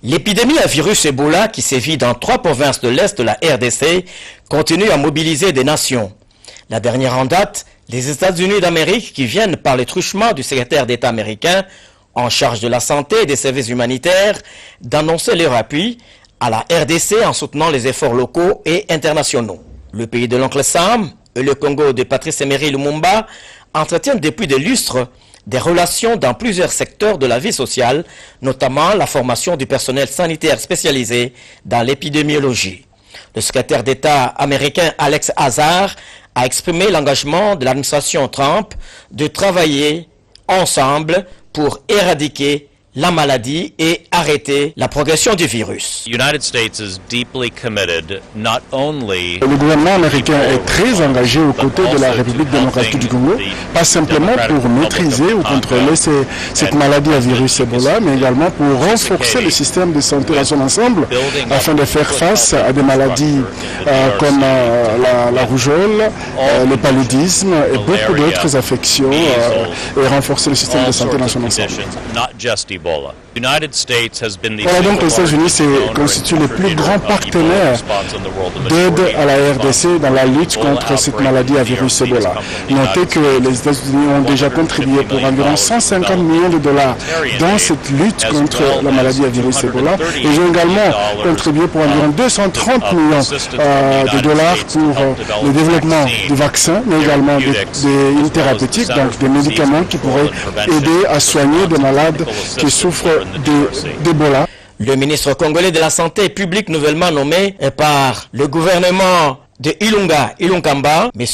L'épidémie à virus Ebola qui sévit dans 3 provinces de l'Est de la RDC continue à mobiliser des nations. La dernière en date, les États-Unis d'Amérique qui viennent par le truchement du secrétaire d'État américain en charge de la santé et des services humanitaires d'annoncer leur appui à la RDC en soutenant les efforts locaux et internationaux. Le pays de l'oncle Sam et le Congo de Patrice Emery Lumumba entretiennent depuis des lustres des relations dans plusieurs secteurs de la vie sociale, notamment la formation du personnel sanitaire spécialisé dans l'épidémiologie. Le secrétaire d'État américain Alex Azar a exprimé l'engagement de l'administration Trump de travailler ensemble pour éradiquer la maladie et arrêter la progression du virus. Le gouvernement américain est très engagé aux côtés de la République démocratique du Congo, pas simplement pour maîtriser ou contrôler cette maladie à virus Ebola, mais également pour renforcer le système de santé dans son ensemble, afin de faire face à des maladies comme la rougeole, le paludisme et beaucoup d'autres affections, et renforcer le système de santé dans son ensemble. Voilà, donc les États-Unis constituent le plus grand partenaire d'aide à la RDC dans la lutte contre cette maladie à virus Ebola. Notez que les États-Unis ont déjà contribué pour environ 150 millions de dollars dans cette lutte contre la maladie à virus Ebola. Et ils ont également contribué pour environ 230 millions de dollars pour le développement du vaccin, mais également des thérapeutiques, donc des médicaments qui pourraient aider à soigner des malades qui souffrent d'Ebola. Le ministre congolais de la Santé publique nouvellement nommé par le gouvernement de Ilunkamba, M.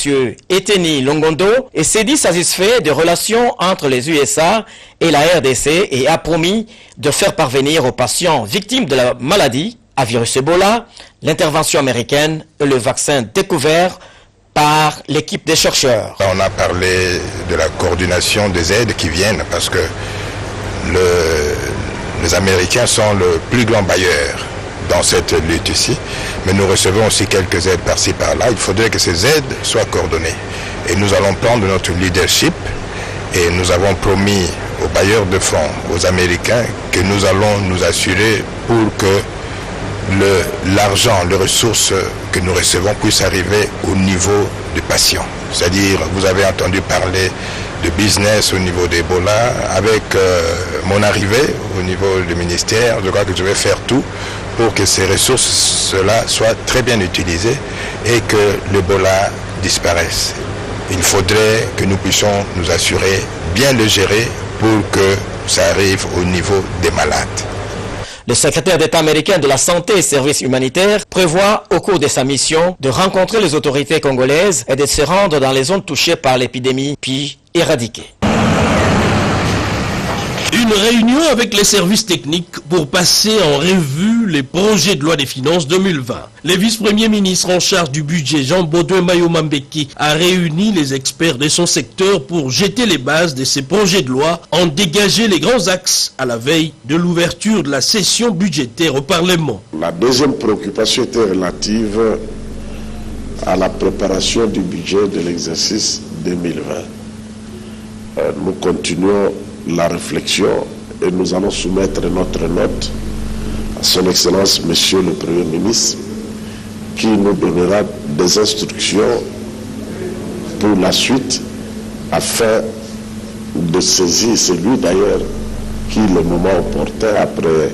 Eteni Longondo, s'est dit satisfait des relations entre les USA et la RDC et a promis de faire parvenir aux patients victimes de la maladie à virus Ebola l'intervention américaine et le vaccin découvert par l'équipe des chercheurs. On a parlé de la coordination des aides qui viennent parce que les Américains sont le plus grand bailleur dans cette lutte ici, mais nous recevons aussi quelques aides par-ci par-là. Il faudrait que ces aides soient coordonnées. Et nous allons prendre notre leadership et nous avons promis aux bailleurs de fonds, aux Américains, que nous allons nous assurer pour que l'argent, les ressources que nous recevons puissent arriver au niveau du patient. C'est-à-dire, vous avez entendu parler de business au niveau d'Ebola. Avec mon arrivée au niveau du ministère, je crois que je vais faire tout pour que ces ressources-là soient très bien utilisées et que l'Ebola disparaisse. Il faudrait que nous puissions nous assurer, bien le gérer pour que ça arrive au niveau des malades. Le secrétaire d'État américain de la Santé et Services humanitaires prévoit au cours de sa mission de rencontrer les autorités congolaises et de se rendre dans les zones touchées par l'épidémie, puis éradiquer. Une réunion avec les services techniques pour passer en revue les projets de loi des finances 2020. Le vice-premier ministre en charge du budget, Jean Baudouin Mayomambeki, a réuni les experts de son secteur pour jeter les bases de ces projets de loi, en dégager les grands axes à la veille de l'ouverture de la session budgétaire au Parlement. La deuxième préoccupation était relative à la préparation du budget de l'exercice 2020. Nous continuons la réflexion et nous allons soumettre notre note à son Excellence Monsieur le Premier ministre qui nous donnera des instructions pour la suite afin de saisir, c'est lui d'ailleurs qui le moment opportun après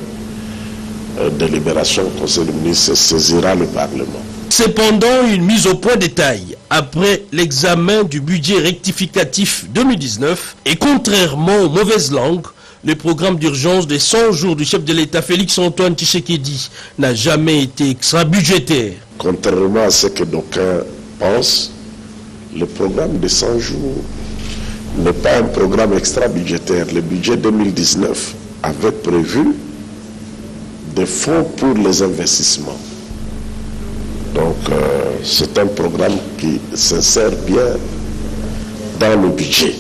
délibération du Conseil des ministres saisira le Parlement. Cependant, une mise au point détail après l'examen du budget rectificatif 2019 et contrairement aux mauvaises langues, le programme d'urgence des 100 jours du chef de l'État Félix-Antoine Tshisekedi n'a jamais été extra-budgétaire. Contrairement à ce que d'aucuns pensent, le programme des 100 jours n'est pas un programme extra-budgétaire. Le budget 2019 avait prévu des fonds pour les investissements. Donc, c'est un programme qui s'insère bien dans le budget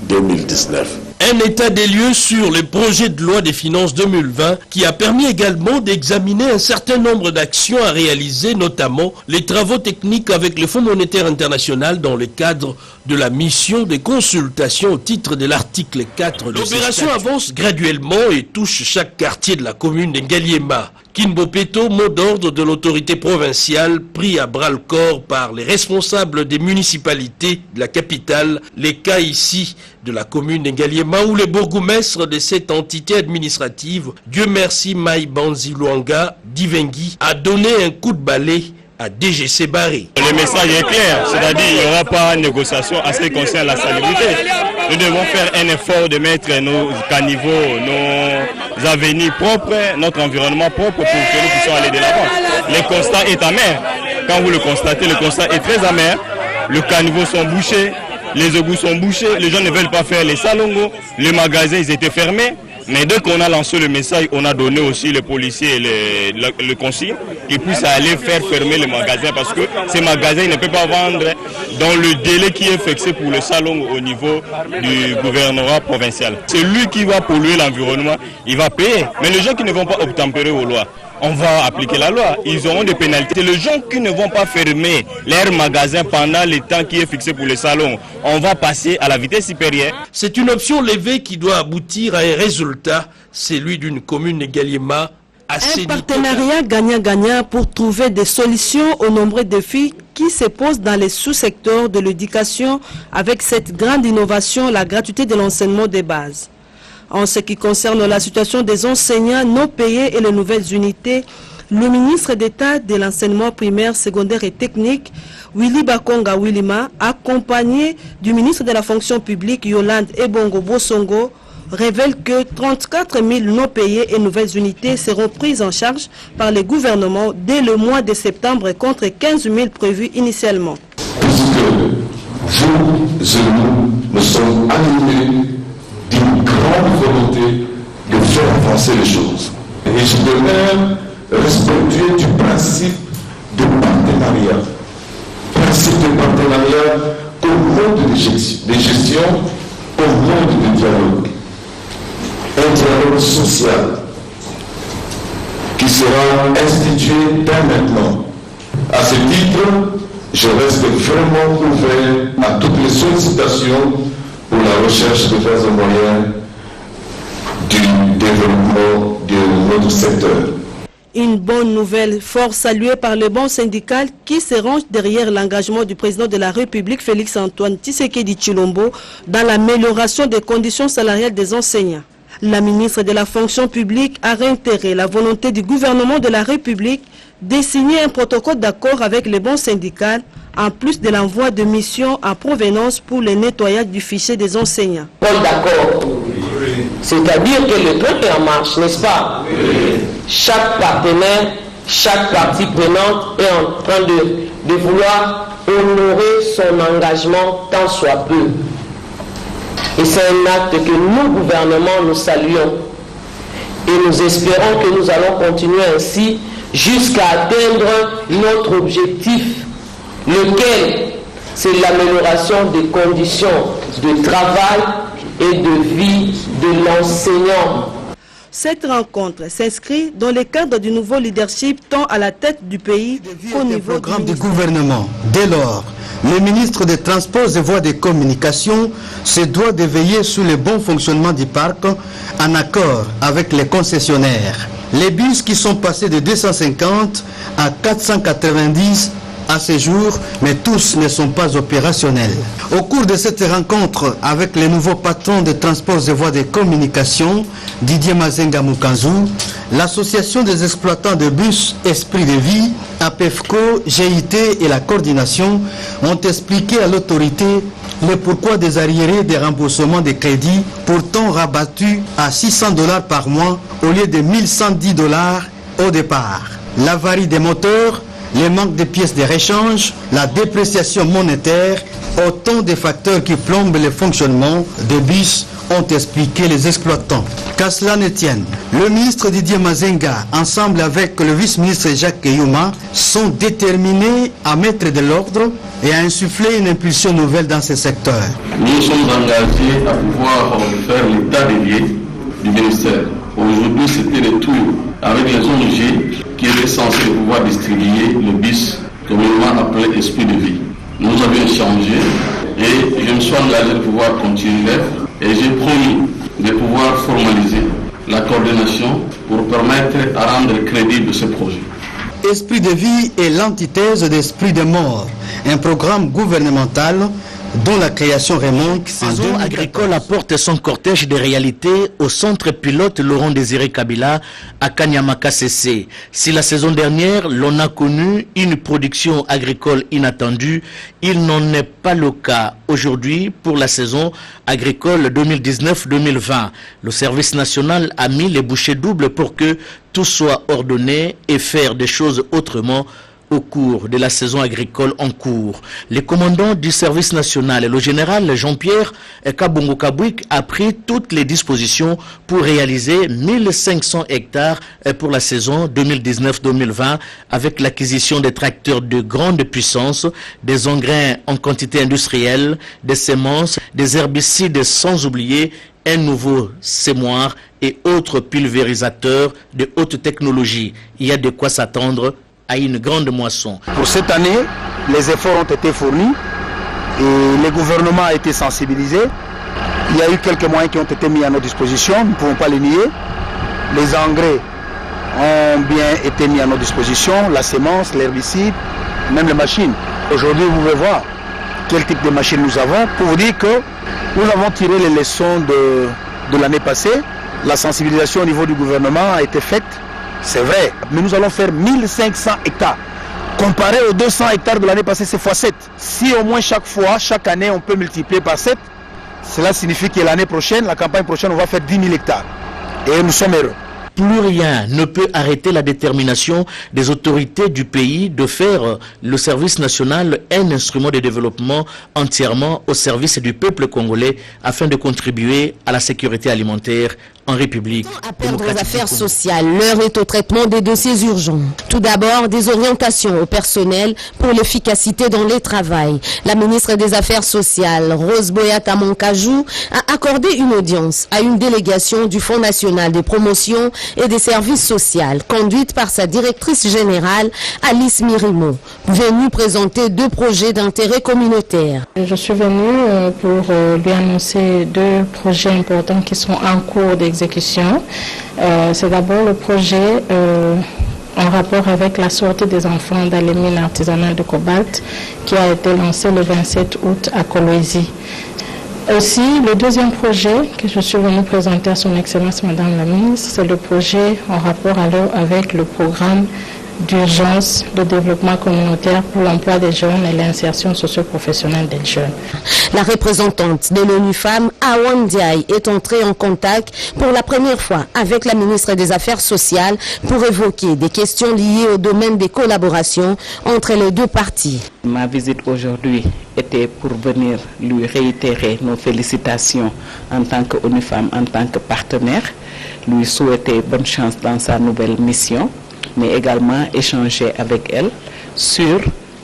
2019. Un état des lieux sur le projet de loi des finances 2020 qui a permis également d'examiner un certain nombre d'actions à réaliser, notamment les travaux techniques avec le Fonds monétaire international dans le cadre de la mission de consultation au titre de l'article 4. L'opération avance graduellement et touche chaque quartier de la commune de Ngaliema. Kinbopeto, mot d'ordre de l'autorité provinciale, pris à bras-le-corps par les responsables des municipalités de la capitale, les cas ici de la commune de Ngaliema où le bourgmestre de cette entité administrative, Dieu merci Maïbanzi Luanga Divengi, a donné un coup de balai à DGC Barré. Le message est clair, c'est-à-dire qu'il n'y aura pas de négociation à ce qui concerne la salubrité. Nous devons faire un effort de mettre nos caniveaux, nos avenirs propres, notre environnement propre pour que nous puissions aller de l'avant. Le constat est amer. Quand vous le constatez, le constat est très amer. Les caniveaux sont bouchés, les égouts sont bouchés, les gens ne veulent pas faire les salongos, les magasins ils étaient fermés. Mais dès qu'on a lancé le message, on a donné aussi les policiers et le consigne qui puissent aller faire fermer les magasins parce que ces magasins ils ne peuvent pas vendre dans le délai qui est fixé pour le salon au niveau du gouvernorat provincial. C'est lui qui va polluer l'environnement, il va payer. Mais les gens qui ne vont pas obtempérer aux lois, on va appliquer la loi. Ils auront des pénalités. Les gens qui ne vont pas fermer leurs magasins pendant le temps qui est fixé pour les salons, on va passer à la vitesse supérieure. C'est une option levée qui doit aboutir à un résultat, celui d'une commune de Ngaliema assez... Un partenariat gagnant-gagnant pour trouver des solutions aux nombreux défis qui se posent dans les sous-secteurs de l'éducation avec cette grande innovation, la gratuité de l'enseignement de base. En ce qui concerne la situation des enseignants non payés et les nouvelles unités, le ministre d'État de l'enseignement primaire, secondaire et technique, Willy Bakonga Willima, accompagné du ministre de la fonction publique, Yolande Ebongo Bosongo, révèle que 34 000 non payés et nouvelles unités seront prises en charge par le gouvernement dès le mois de septembre contre 15 000 prévus initialement. Puisque vous et nous sommes animés d'une grande volonté de faire avancer les choses. Et je demeure respectueux du principe de partenariat. Principe de partenariat au monde de gestion, au monde de dialogue. Un dialogue social qui sera institué dès maintenant. À ce titre, je reste vraiment ouvert à toutes les sollicitations pour la recherche de voies et moyens du développement de notre secteur. Une bonne nouvelle fort saluée par le bon syndical qui se range derrière l'engagement du président de la République, Félix-Antoine Tshisekedi Tshilombo, dans l'amélioration des conditions salariales des enseignants. La ministre de la fonction publique a réitéré la volonté du gouvernement de la République de signer un protocole d'accord avec le bon syndical en plus de l'envoi de missions en provenance pour le nettoyage du fichier des enseignants. D'accord. C'est-à-dire que le truc est en marche, n'est-ce pas? Chaque partenaire, chaque partie prenante est en train de vouloir honorer son engagement tant soit peu. Et c'est un acte que nous, gouvernement, nous saluons. Et nous espérons que nous allons continuer ainsi jusqu'à atteindre notre objectif, lequel c'est l'amélioration des conditions de travail et de vie de l'enseignant. Cette rencontre s'inscrit dans le cadre du nouveau leadership tant à la tête du pays qu'au niveau du programme du gouvernement. Dès lors, le ministre des Transports et Voies de Communication se doit de veiller sur le bon fonctionnement du parc en accord avec les concessionnaires. Les bus qui sont passés de 250 à 490 à ce jour, mais tous ne sont pas opérationnels. Au cours de cette rencontre avec les nouveaux patrons des transports et voies de communication, Didier Mazenga Mukanzu, l'association des exploitants de bus Esprit de Vie, APEFCO, GIT et la coordination ont expliqué à l'autorité le pourquoi des arriérés des remboursements des crédits, pourtant rabattus à $600 par mois au lieu de $1110 au départ. L'avarie des moteurs le manque de pièces de réchange, la dépréciation monétaire, autant de facteurs qui plombent le fonctionnement des bus, ont expliqué les exploitants. Qu'à cela ne tienne, le ministre Didier Mazenga, ensemble avec le vice-ministre Jacques Keyuma, sont déterminés à mettre de l'ordre et à insuffler une impulsion nouvelle dans ce secteur. Nous sommes engagés à pouvoir faire l'état des lieux du ministère. Aujourd'hui, c'était le tour avec les ONG qui étaient censés pouvoir distribuer le bus communément appelé Esprit de vie. Nous avions échangé et je me suis engagé de pouvoir continuer et j'ai promis de pouvoir formaliser la coordination pour permettre à rendre crédible ce projet. Esprit de vie est l'antithèse d'Esprit de mort, un programme gouvernemental dont la création remonte en 2014. Saison agricole apporte son cortège de réalités au centre pilote Laurent Désiré Kabila à Kanyamaka CC. Si la saison dernière, l'on a connu une production agricole inattendue, il n'en est pas le cas aujourd'hui pour la saison agricole 2019-2020. Le service national a mis les bouchées doubles pour que tout soit ordonné et faire des choses autrement au cours de la saison agricole en cours. Le commandant du service national, le général Jean-Pierre Kabongo Kabouik, a pris toutes les dispositions pour réaliser 1500 hectares pour la saison 2019-2020 avec l'acquisition des tracteurs de grande puissance, des engrais en quantité industrielle, des semences, des herbicides, sans oublier un nouveau sémoir et autres pulvérisateurs de haute technologie. Il y a de quoi s'attendre à une grande moisson. Pour cette année, les efforts ont été fournis et le gouvernement a été sensibilisé. Il y a eu quelques moyens qui ont été mis à notre disposition, nous ne pouvons pas les nier. Les engrais ont bien été mis à notre disposition, la sémence, l'herbicide, même les machines. Aujourd'hui, vous pouvez voir quel type de machines nous avons pour vous dire que nous avons tiré les leçons de l'année passée. La sensibilisation au niveau du gouvernement a été faite. C'est vrai, mais nous allons faire 1500 hectares. Comparé aux 200 hectares de l'année passée, c'est x7. Si au moins chaque année, on peut multiplier par 7, cela signifie que l'année prochaine, la campagne prochaine, on va faire 10 000 hectares. Et nous sommes heureux. Plus rien ne peut arrêter la détermination des autorités du pays de faire le service national un instrument de développement entièrement au service du peuple congolais afin de contribuer à la sécurité alimentaire en République démocratique. Aux affaires sociales, l'heure est au traitement des dossiers urgents. Tout d'abord, des orientations au personnel pour l'efficacité dans les travails. La ministre des Affaires sociales, Rose Boyata Monkajou, a accordé une audience à une délégation du Fonds national de promotion et des services sociaux, conduite par sa directrice générale, Alice Mirimo, venue présenter 2 projets d'intérêt communautaire. Je suis venue pour lui annoncer 2 projets importants qui sont en cours d'exécution. C'est d'abord le projet en rapport avec la sortie des enfants dans les mines artisanales de cobalt qui a été lancé le 27 août à Kolwezi. Aussi, le deuxième projet que je suis venue présenter à son Excellence Madame la Ministre, c'est le projet en rapport avec le programme d'urgence de développement communautaire pour l'emploi des jeunes et l'insertion socio-professionnelle des jeunes. La représentante de l'ONU Femmes, Awan Ndiaye, est entrée en contact pour la première fois avec la ministre des Affaires sociales pour évoquer des questions liées au domaine des collaborations entre les 2 parties. Ma visite aujourd'hui était pour venir lui réitérer nos félicitations en tant qu'ONU Femmes, en tant que partenaire, lui souhaiter bonne chance dans sa nouvelle mission, mais également échanger avec elle sur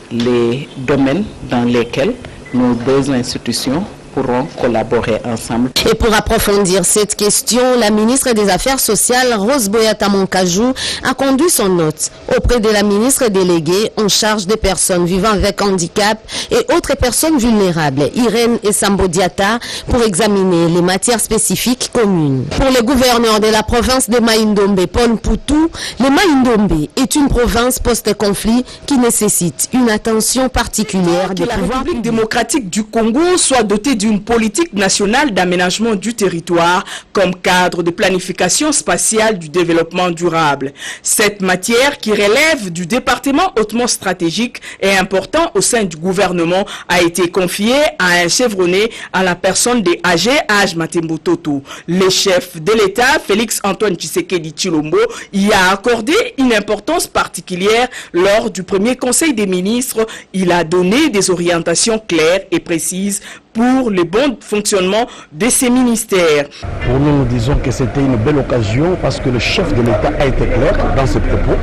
les domaines dans lesquels nos 2 institutions pourront collaborer ensemble. Et pour approfondir cette question, la ministre des Affaires sociales, Rose Boyata Monkajou, a conduit son hôte auprès de la ministre déléguée en charge des personnes vivant avec handicap et autres personnes vulnérables, Irène Essambodiata, pour examiner les matières spécifiques communes. Pour le gouverneur de la province de Maïndombe, Paul Poutou, le Maïndombe est une province post-conflit qui nécessite une attention particulière que la République démocratique du Congo soit dotée d'une politique nationale d'aménagement du territoire comme cadre de planification spatiale du développement durable. Cette matière, qui relève du département hautement stratégique et important au sein du gouvernement, a été confiée à un chevronné à la personne des AG Aj Matembo Toto. Le chef de l'État, Félix Antoine Tshisekedi Tshilombo, y a accordé une importance particulière lors du premier conseil des ministres. Il a donné des orientations claires et précises pour le bon fonctionnement de ces ministères. Pour nous, nous disons que c'était une belle occasion parce que le chef de l'État a été clair dans ses propos.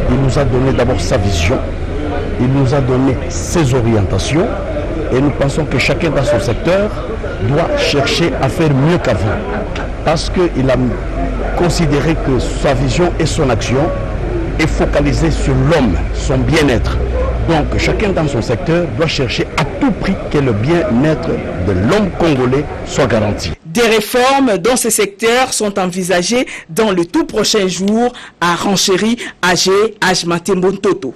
Il nous a donné d'abord sa vision, il nous a donné ses orientations et nous pensons que chacun dans son secteur doit chercher à faire mieux qu'avant parce qu'il a considéré que sa vision et son action est focalisée sur l'homme, son bien-être. Donc chacun dans son secteur doit chercher à tout prix que le bien-être de l'homme congolais soit garanti. Des réformes dans ces secteurs sont envisagées dans le tout prochain jour, à Rancherie AG Aj Matembo Toto.